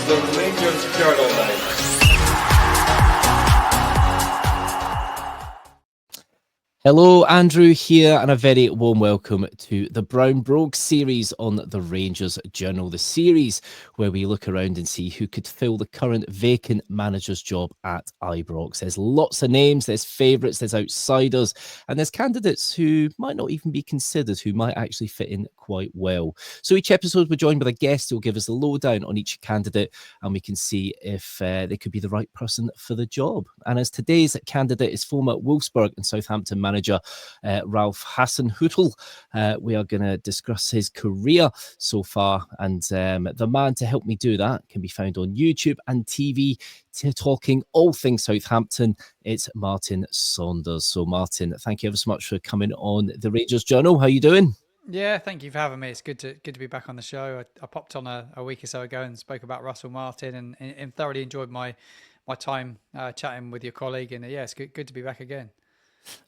the Rangers Journal now. Hello, Andrew here, and a very warm welcome to the Brogues series on the Rangers Journal, the series where we look around and see who could fill the current vacant manager's job at Ibrox. There's lots of names, there's favourites, there's outsiders, and there's candidates who might not even be considered, who might actually fit in quite well. So each episode we're joined with a guest who will give us the lowdown on each candidate, and we can see if they could be the right person for the job. And as today's candidate is former Wolfsburg and Southampton manager Ralf Hasenhüttl. We are going to discuss his career so far, and the man to help me do that can be found on YouTube and TV, talking all things Southampton. It's Martin Saunders. So Martin, thank you ever so much for coming on the Rangers Journal. How are you doing? Yeah, thank you for having me. It's good to be back on the show. I popped on a week or so ago and spoke about Russell Martin and thoroughly enjoyed my time chatting with your colleague. And yeah, it's good to be back again.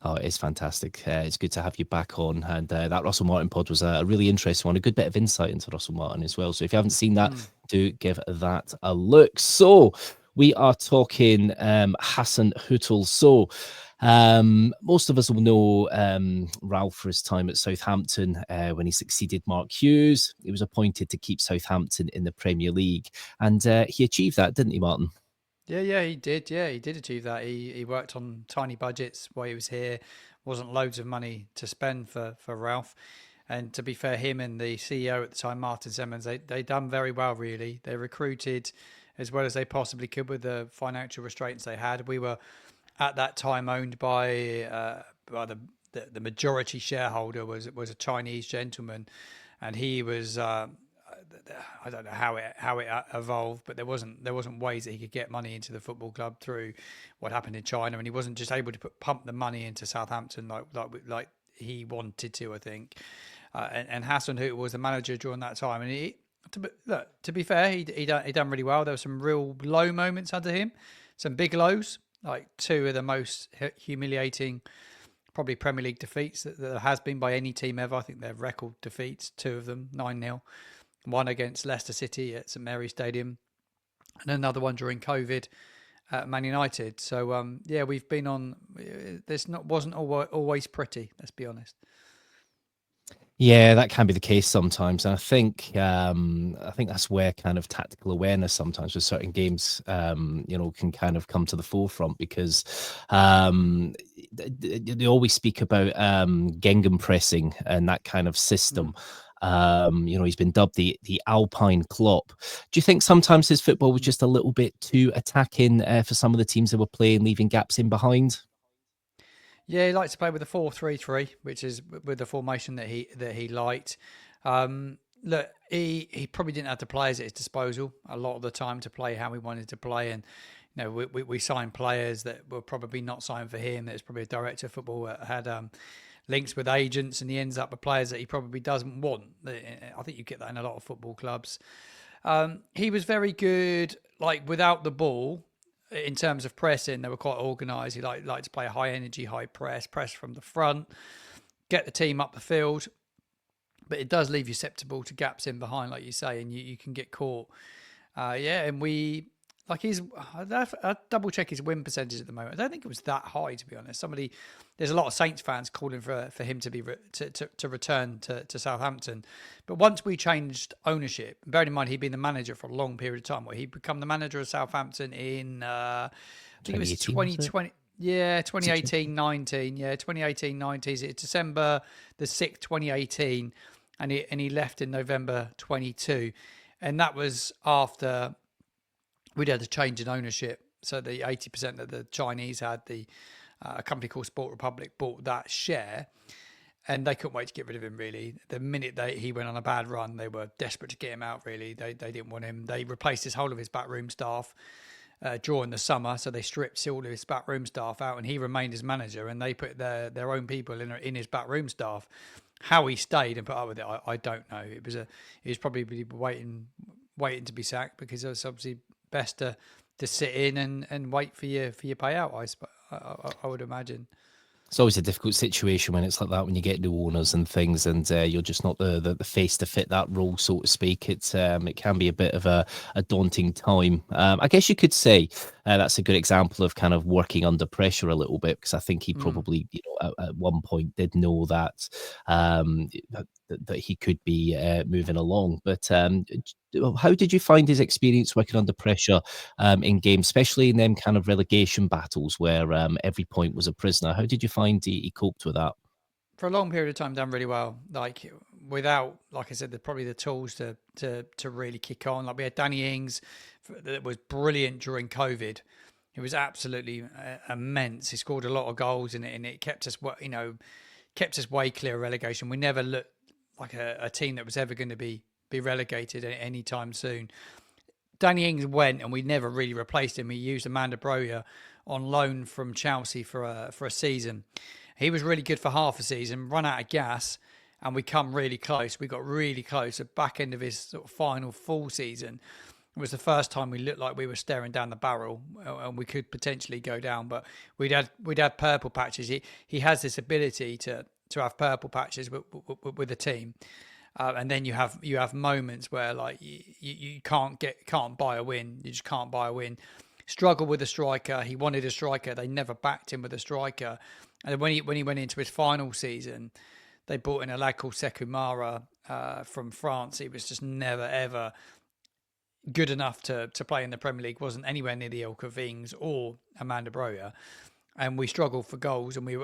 Oh, it is fantastic. It's good to have you back on. And that Russell Martin pod was a really interesting one, a good bit of insight into Russell Martin as well. So if you haven't seen that, do give that a look. So we are talking Hasenhüttl. So most of us will know Ralph for his time at Southampton when he succeeded Mark Hughes. He was appointed to keep Southampton in the Premier League. And he achieved that, didn't he, Martin? Yeah, he did. Yeah, he did achieve that. He worked on tiny budgets while he was here. Wasn't loads of money to spend for Ralph. And to be fair, him and the CEO at the time, Martin Semmens, they done very well, really. They recruited as well as they possibly could with the financial restraints they had. We were at that time owned by the majority shareholder was a Chinese gentleman, and he was I don't know how it evolved, but there wasn't ways that he could get money into the football club through what happened in China, and he wasn't just able to pump the money into Southampton like he wanted to, I think. And Hasenhüttl was the manager during that time, and to be fair, he done really well. There were some real low moments under him, some big lows, like two of the most humiliating probably Premier League defeats that there has been by any team ever. I think they're record defeats, two of them, 9-0. One against Leicester City at St Mary's Stadium, and another one during COVID at Man United. So yeah, we've been on. This wasn't always pretty. Let's be honest. Yeah, that can be the case sometimes, and I think that's where kind of tactical awareness sometimes with certain games, can kind of come to the forefront, because they always speak about gegenpressing and that kind of system. He's been dubbed the Alpine Klopp. Do you think sometimes his football was just a little bit too attacking for some of the teams that were playing, leaving gaps in behind? Yeah, he likes to play with a 4-3-3, which is with the formation that he liked. Look, he probably didn't have the players at his disposal a lot of the time to play how he wanted to play, and we signed players that were probably not signed for him. There's probably a director of football that had links with agents, and he ends up with players that he probably doesn't want. I think you get that in a lot of football clubs. He was very good, like without the ball. In terms of pressing, they were quite organised. He liked to play a high energy, high press from the front, get the team up the field. But it does leave you susceptible to gaps in behind, like you say, and you can get caught. And I double check his win percentage at the moment. I don't think it was that high, to be honest. There's a lot of Saints fans calling for him to be to return to Southampton. But once we changed ownership, bearing in mind he'd been the manager for a long period of time, he'd become the manager of Southampton in I think it was 2020. Yeah, 2018-19. Yeah, 2018-19. It's December the 6th, 2018, and he left in November 22, and that was after we'd had a change in ownership. So the 80% that the Chinese had, a company called Sport Republic bought that share, and they couldn't wait to get rid of him, really. The minute he went on a bad run, they were desperate to get him out, really. They didn't want him. They replaced his whole of his backroom staff during the summer, so they stripped all of his backroom staff out, and he remained as manager, and they put their own people in his backroom staff. How he stayed and put up with it, I don't know. He was probably waiting to be sacked, because it was obviously best to sit in and wait for your payout. I would imagine. It's always a difficult situation when it's like that, when you get new owners and things, and you're just not the face to fit that role, so to speak. It can be a bit of a daunting time. I guess you could say that's a good example of kind of working under pressure a little bit, because I think he probably, at one point did know that that he could be moving along. But how did you find his experience working under pressure in games, especially in them kind of relegation battles where every point was a prisoner? How did you find he coped with that? For a long period of time, done really well. Like without, like I said, probably the tools to really kick on. Like we had Danny Ings that was brilliant during COVID. It was absolutely immense. He scored a lot of goals in it, and it kept us, kept us way clear of relegation. We never looked like a team that was ever going to be relegated anytime soon. Danny Ings went, and we never really replaced him. We used Amanda Brogues on loan from Chelsea for a season. He was really good for half a season, run out of gas, and we come really close. We got really close. At back end of his sort of final full season, it was the first time we looked like we were staring down the barrel and we could potentially go down. But we'd had purple patches. He has this ability to have purple patches with the team. And then you have moments where like you can't buy a win. You just can't buy a win. Struggle with a striker. He wanted a striker. They never backed him with a striker. And when he went into his final season, they brought in a lad called Sekou from France. He was just never ever good enough to play in the Premier League. Wasn't anywhere near the ilk of Ings or Amanda Brogues. And we struggled for goals, and we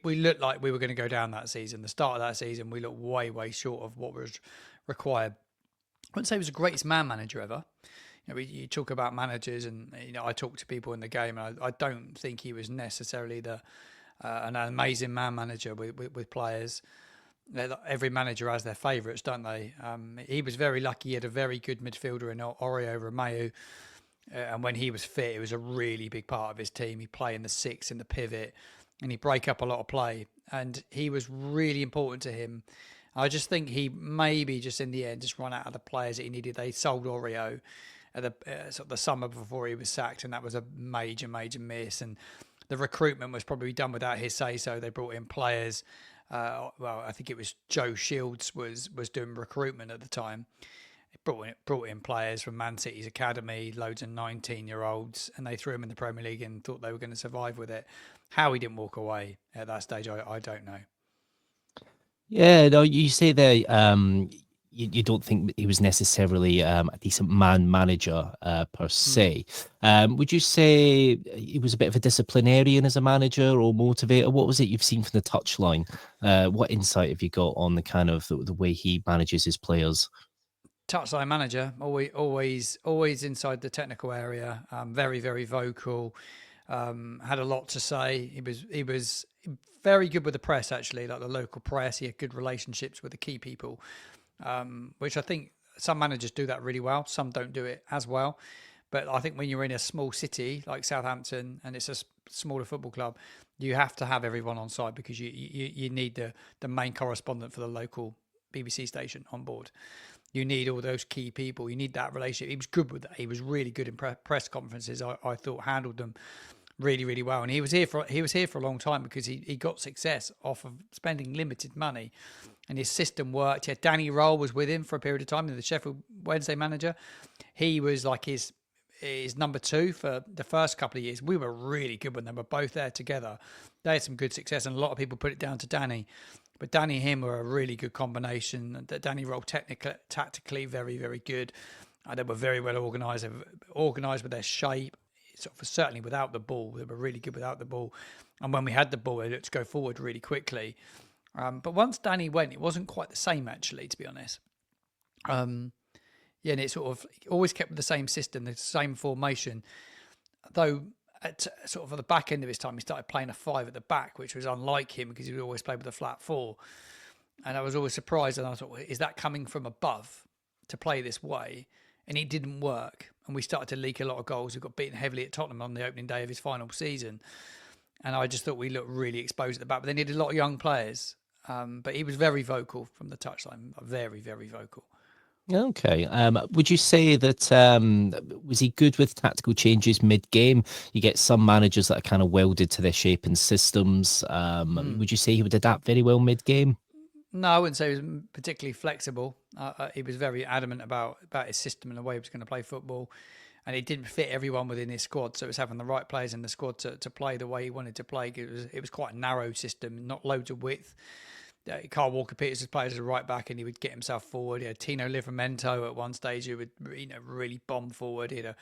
looked like we were going to go down that season. The start of that season, we looked way short of what was required. I wouldn't say he was the greatest man manager ever. You talk about managers, and I talk to people in the game, and I don't think he was necessarily an amazing man manager with players. Every manager has their favourites, don't they? He was very lucky. He had a very good midfielder in Oreo Romeu. And when he was fit, it was a really big part of his team. He'd play in the six, in the pivot, and he'd break up a lot of play. And he was really important to him. I just think he maybe just in the end just run out of the players that he needed. They sold Oreo at sort of the summer before he was sacked, and that was a major miss. And the recruitment was probably done without his say-so. They brought in players. Well, I think it was Joe Shields was doing recruitment at the time. Brought in players from Man City's academy, loads of 19-year-olds, and they threw him in the Premier League and thought they were going to survive with it. How he didn't walk away at that stage, I don't know. Yeah, no, you say there, you don't think he was necessarily a decent man manager per se. Would you say he was a bit of a disciplinarian as a manager or motivator? What was it you've seen from the touchline? What insight have you got on the kind of the way he manages his players? Touchline manager, always inside the technical area. Very vocal. Had a lot to say. He was very good with the press, actually, like the local press. He had good relationships with the key people, which I think some managers do that really well. Some don't do it as well. But I think when you're in a small city like Southampton and it's a smaller football club, you have to have everyone on side because you need the main correspondent for the local BBC station on board. You need all those key people. You need that relationship. He was good with that. He was really good in press conferences. I thought handled them really well. And he was here for a long time because he got success off of spending limited money, and his system worked. Yeah, Danny Ralf was with him for a period of time, the Sheffield Wednesday manager. He was like his number two for the first couple of years. We were really good when they were both there together. They had some good success, and a lot of people put it down to Danny. But Danny and him were a really good combination. Danny Ralf tactically very good. They were very well organised with their shape. Certainly without the ball, they were really good without the ball. And when we had the ball, they looked to go forward really quickly. But once Danny went, it wasn't quite the same, actually, to be honest. And it sort of always kept with the same system, the same formation. Though at sort of the back end of his time, he started playing a 5 at the back, which was unlike him because he always played with a flat 4. And I was always surprised, and I thought, is that coming from above to play this way? And it didn't work. And we started to leak a lot of goals. We got beaten heavily at Tottenham on the opening day of his final season. And I just thought we looked really exposed at the back. But they needed a lot of young players. But he was very vocal from the touchline, very vocal. Okay. Would you say that was he good with tactical changes mid-game? You get some managers that are kind of welded to their shape and systems. Would you say he would adapt very well mid-game? No, I wouldn't say he was particularly flexible. He was very adamant about his system and the way he was going to play football. And it didn't fit everyone within his squad. So it was having the right players in the squad to play the way he wanted to play. It was quite a narrow system, not loads of width. Carl Walker-Peters was played as a right back, and he would get himself forward. He had Tino Livramento at one stage who would really bomb forward. He had an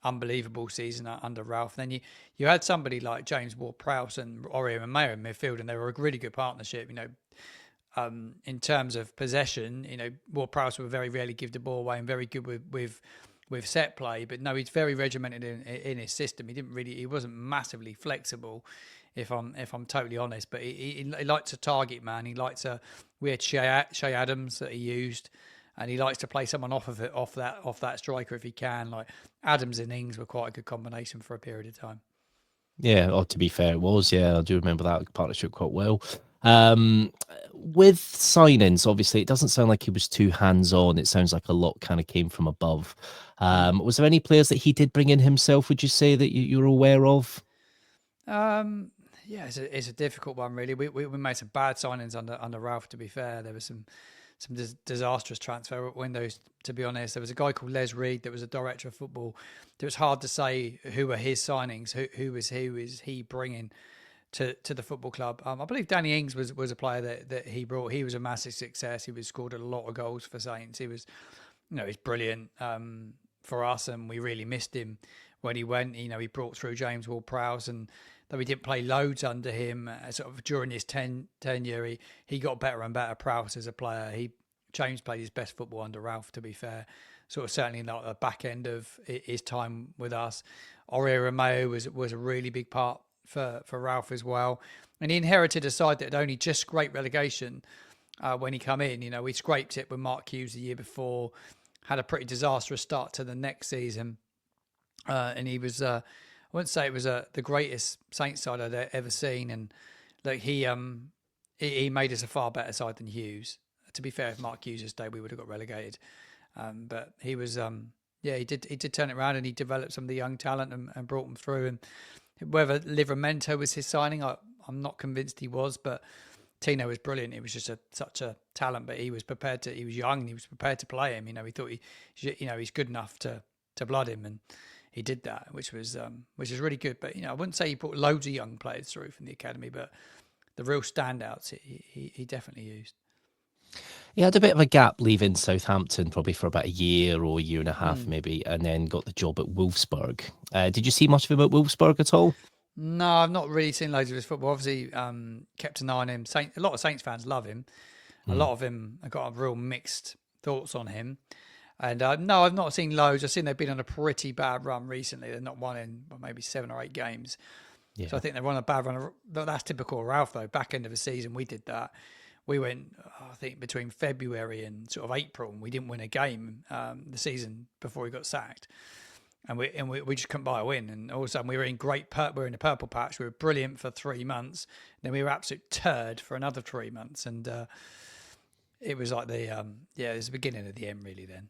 unbelievable season under Ralph. Then you had somebody like James Ward-Prowse and Aurier and Mayo in midfield, and they were a really good partnership. In terms of possession, Ward-Prowse would very rarely give the ball away and very good with set play. But no, he's very regimented in his system. He wasn't massively flexible, if I'm totally honest. But he likes a target man. We had Shea Adams that he used, and he likes to play someone off that striker if he can. Like Adams and Ings were quite a good combination for a period of time. Yeah, to be fair, it was. Yeah, I do remember that partnership quite well. With signings, obviously, it doesn't sound like he was too hands-on. It sounds like a lot kind of came from above. Was there any players that he did bring in himself, would you say, that you're aware of? Yeah, it's a difficult one, really. We made some bad signings under Ralph, to be fair. There was some disastrous transfer windows, to be honest. There was a guy called Les Reed that was a director of football. It was hard to say who were his signings, who was he bringing to the football club. I believe Danny Ings was a player that he brought. He was a massive success. He scored a lot of goals for Saints. He's brilliant for us, and we really missed him when he went. He brought through James Ward-Prowse, and though he didn't play loads under him, sort of during his tenure, he got better and better. Prowse as a player, James played his best football under Ralph, to be fair. Sort of certainly not the back end of his time with us. Aurier Romeo was a really big part for Ralph as well, and he inherited a side that had only just scraped relegation when he come in. We scraped it with Mark Hughes the year before, had a pretty disastrous start to the next season, and he was. I wouldn't say it was the greatest Saints side I'd ever seen, and like he made us a far better side than Hughes. To be fair, if Mark Hughes had stayed, we would have got relegated. But he was, he did turn it around, and he developed some of the young talent and brought them through. And whether Livramento was his signing, I'm not convinced he was, but Tino was brilliant. He was just such a talent, but he was prepared to. He was young, and he was prepared to play him. He thought he's good enough to blood him, and he did that, which is really good. But I wouldn't say he brought loads of young players through from the academy, but the real standouts he definitely used. He had a bit of a gap leaving Southampton, probably for about a year or a year and a half, maybe, and then got the job at Wolfsburg. Did you see much of him at Wolfsburg at all? No, I've not really seen loads of his football. Obviously, kept an eye on him. A lot of Saints fans love him. A lot of them have got a real mixed thoughts on him. And no, I've not seen loads. I've seen they've been on a pretty bad run recently. They're not won in maybe 7 or 8 games. Yeah. So I think they're on a bad run. That's typical of Ralph, though. Back end of the season, we did that. We went, I think, between February and sort of April, and we didn't win a game the season before he got sacked. And we just couldn't buy a win. And all of a sudden, we were in the purple patch. We were brilliant for 3 months. Then we were absolute turd for another 3 months. And it was like it was the beginning of the end, really, then.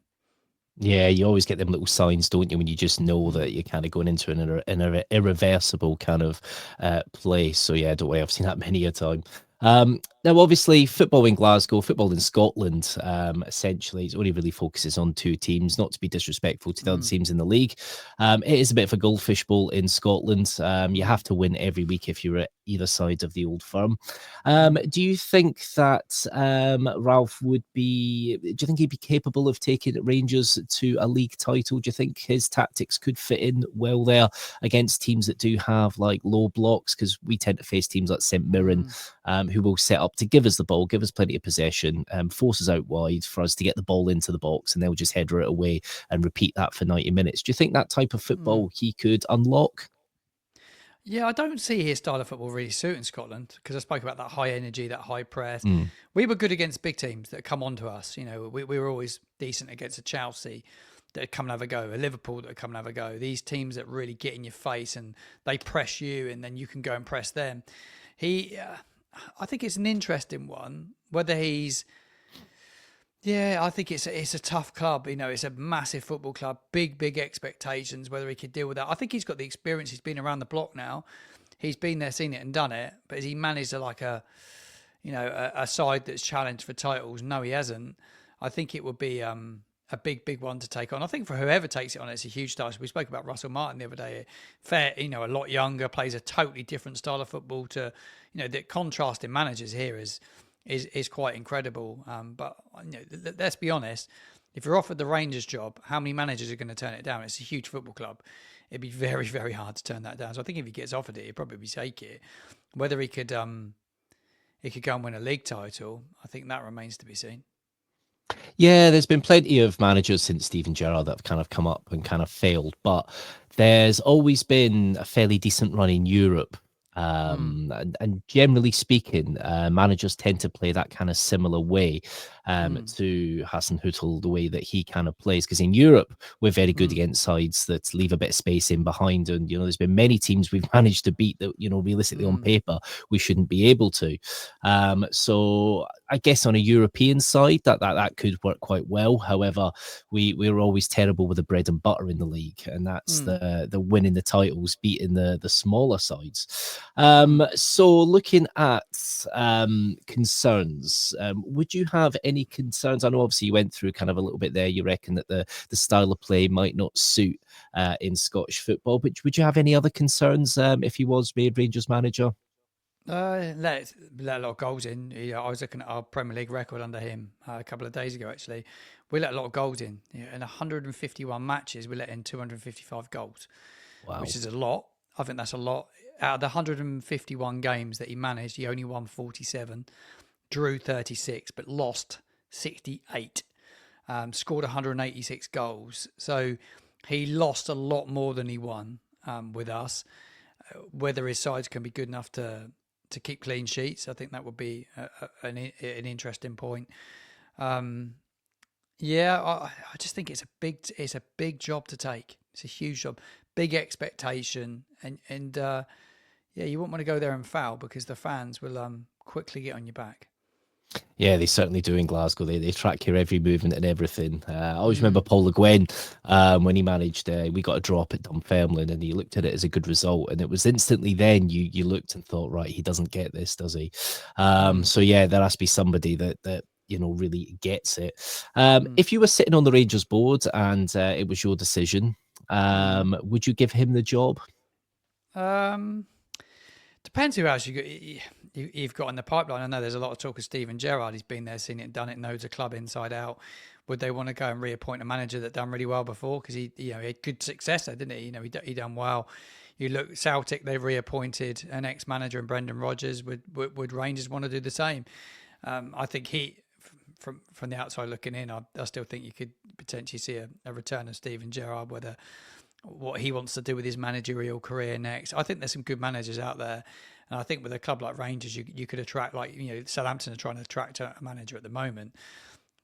Yeah, you always get them little signs, don't you, when you just know that you're kind of going into an irreversible kind of place. So yeah, don't worry, I've seen that many a time. Now, obviously, football in Glasgow, football in Scotland, essentially, it only really focuses on 2 teams, not to be disrespectful to the other teams in the league. It is a bit of a goldfish bowl in Scotland. You have to win every week if you're at either side of the old firm. Do you think that Ralph do you think he'd be capable of taking Rangers to a league title? Do you think his tactics could fit in well there against teams that do have like low blocks? Because we tend to face teams like St Mirren, who will set up to give us the ball, give us plenty of possession, force us out wide for us to get the ball into the box, and they'll just header it away and repeat that for 90 minutes. Do you think that type of football he could unlock? Yeah, I don't see his style of football really suiting Scotland, because I spoke about that high energy, that high press. We were good against big teams that come onto us. We were always decent against a Chelsea that come and have a go, a Liverpool that come and have a go. These teams that really get in your face and they press you, and then you can go and press them. I think it's an interesting one, whether he's Yeah, I think it's a tough club. It's a massive football club, big expectations. Whether he could deal with that, I think he's got the experience. He's been around the block now. He's been there, seen it, and done it. But has he managed a side that's challenged for titles? No, he hasn't. I think it would be a big one to take on. I think for whoever takes it on, it's a huge task. We spoke about Russell Martin the other day. Fair, a lot younger, plays a totally different style of football to, the contrast in managers here is quite incredible. But let's be honest. If you're offered the Rangers job, how many managers are going to turn it down? It's a huge football club. It'd be very, very hard to turn that down. So I think if he gets offered it, he'd probably take it. Whether he could go and win a league title, I think that remains to be seen. Yeah, there's been plenty of managers since Steven Gerrard that have kind of come up and kind of failed, but there's always been a fairly decent run in Europe. And generally speaking, managers tend to play that kind of similar way to Hasenhüttl, the way that he kind of plays. Because in Europe, we're very good against sides that leave a bit of space in behind. And, there's been many teams we've managed to beat that, realistically on paper, we shouldn't be able to. So I guess on a European side, that could work quite well. However, we're always terrible with the bread and butter in the league. And that's the winning the titles, beating the smaller sides. So looking at concerns, would you have any concerns? I know obviously you went through kind of a little bit there. You reckon that the style of play might not suit in Scottish football, but would you have any other concerns if he was made Rangers manager? Let a lot of goals in. I was looking at our Premier League record under him a couple of days ago. Actually, we let a lot of goals in. In 151 matches, we let in 255 goals, Wow. which is a lot. I think that's a lot. Out of the 151 games that he managed, he only won 47, drew 36, but lost 68. Scored 186 goals. So he lost a lot more than he won with us. Whether his sides can be good enough to keep clean sheets, I think that would be an interesting point. Yeah, I just think it's a big job to take. It's a huge job, big expectation, and yeah, you wouldn't want to go there and foul because the fans will quickly get on your back. Yeah, they certainly do in Glasgow. They track your every movement and everything. I always remember Paul Le Guen when he managed. We got a drop at Dunfermline, and he looked at it as a good result. And it was instantly then you looked and thought, right, he doesn't get this, does he? So yeah, there has to be somebody that really gets it. If you were sitting on the Rangers board and it was your decision, would you give him the job? Depends who else you've got in the pipeline. I know there's a lot of talk of Steven Gerrard. He's been there, seen it, done it, knows the club inside out. Would they want to go and reappoint a manager that done really well before? Because he had good success there, didn't he? He done well. You look Celtic, they've reappointed an ex-manager in Brendan Rodgers. Would Rangers want to do the same? I think from the outside looking in, I still think you could potentially see a return of Steven Gerrard, whether what he wants to do with his managerial career next. I think there's some good managers out there, and I think with a club like Rangers, you could attract, like Southampton are trying to attract a manager at the moment.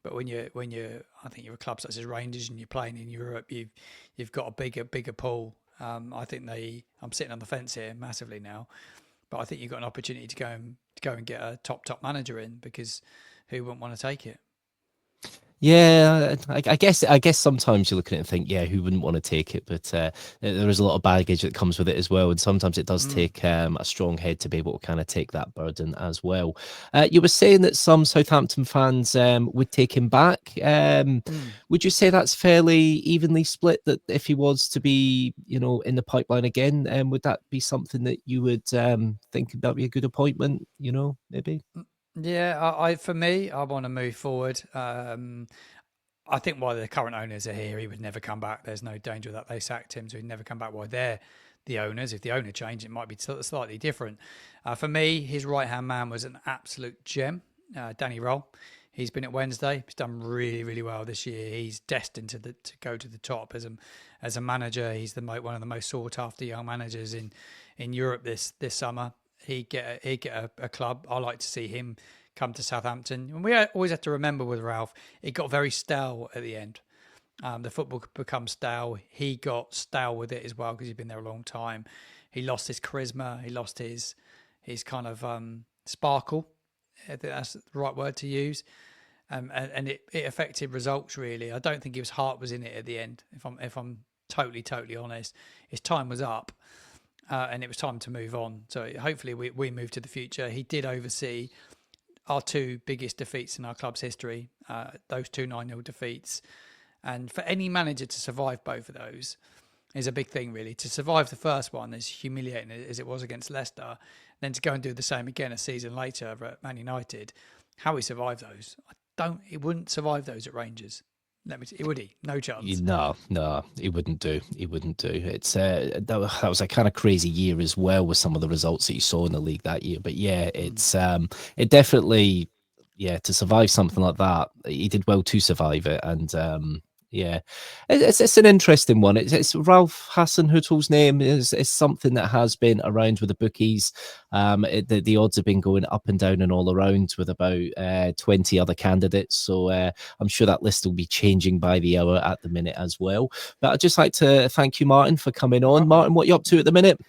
But when you I think you're a club such as Rangers and you're playing in Europe, you've got a bigger pool. I think I'm sitting on the fence here massively now, but I think you've got an opportunity to go and get a top manager in, because who wouldn't want to take it? Yeah, I guess sometimes you look at it and think, yeah, who wouldn't want to take it? But there is a lot of baggage that comes with it as well, and sometimes it does take a strong head to be able to kind of take that burden as well. You were saying that some Southampton fans would take him back. Would you say that's fairly evenly split? That if he was to be, in the pipeline again, would that be something that you would think that would be a good appointment? Maybe. Yeah, for me, I want to move forward. I think while the current owners are here, he would never come back. There's no danger that they sacked him, so he'd never come back while they're the owners. If the owner changed, it might be slightly different. For me, his right-hand man was an absolute gem, Danny Roll. He's been at Wednesday. He's done really, really well this year. He's destined to go to the top as a manager. He's one of the most sought-after young managers in Europe this summer. He'd get a club. I like to see him come to Southampton. And we always have to remember with Ralf, it got very stale at the end. The football could become stale. He got stale with it as well because he'd been there a long time. He lost his charisma. He lost his kind of sparkle. I think that's the right word to use. and it affected results really. I don't think his heart was in it at the end. If I'm totally honest, his time was up, and it was time to move on. So hopefully we move to the future. He did oversee our two biggest defeats in our club's history, those two 9-0 defeats, and for any manager to survive both of those is a big thing really. To survive the first one, as humiliating as it was against Leicester, then to go and do the same again a season later at Man United, how he survived those, he wouldn't survive those at Rangers. Would he? No chance. No, he wouldn't do. He wouldn't do. It's that was a kind of crazy year as well with some of the results that you saw in the league that year. But yeah, it's it definitely, yeah, to survive something like that, he did well to survive it. And yeah, it's an interesting one. It's Ralf Hasenhüttl's name is something that has been around with the bookies. The odds have been going up and down and all around with about 20 other candidates. So I'm sure that list will be changing by the hour at the minute as well. But I'd just like to thank you, Martin, for coming on. Martin, what are you up to at the minute?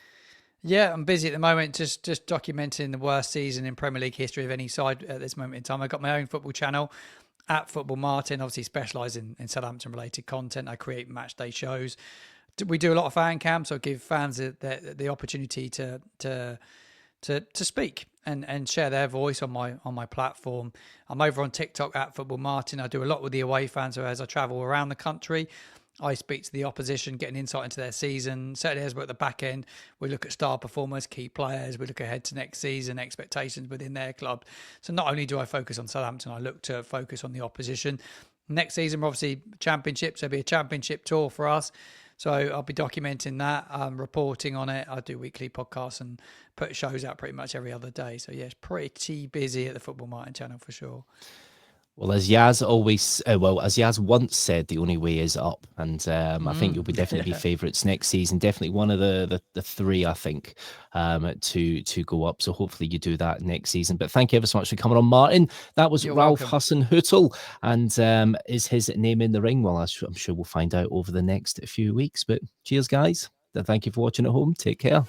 Yeah, I'm busy at the moment, just documenting the worst season in Premier League history of any side at this moment in time. I've got my own football channel at Football Martin, obviously specialise in Southampton related content. I create match day shows. We do a lot of fan cams, so give fans the opportunity to speak and share their voice on my platform. I'm over on TikTok at Football Martin. I do a lot with the away fans, so as I travel around the country, I speak to the opposition, get an insight into their season. Certainly as we're at the back end, we look at star performers, key players. We look ahead to next season, expectations within their club. So not only do I focus on Southampton, I look to focus on the opposition. Next season, we're obviously championships. There'll be a championship tour for us. So I'll be documenting that, reporting on it. I do weekly podcasts and put shows out pretty much every other day. So yeah, it's pretty busy at the Football Martin channel for sure. Well, as Yaz as Yaz once said, the only way is up, and I think you'll be definitely be favourites next season. Definitely one of the three, I think, to go up. So hopefully you do that next season. But thank you ever so much for coming on, Martin. That was Ralf Hasenhüttl, and is his name in the ring? Well, I'm sure we'll find out over the next few weeks. But cheers, guys. Thank you for watching at home. Take care.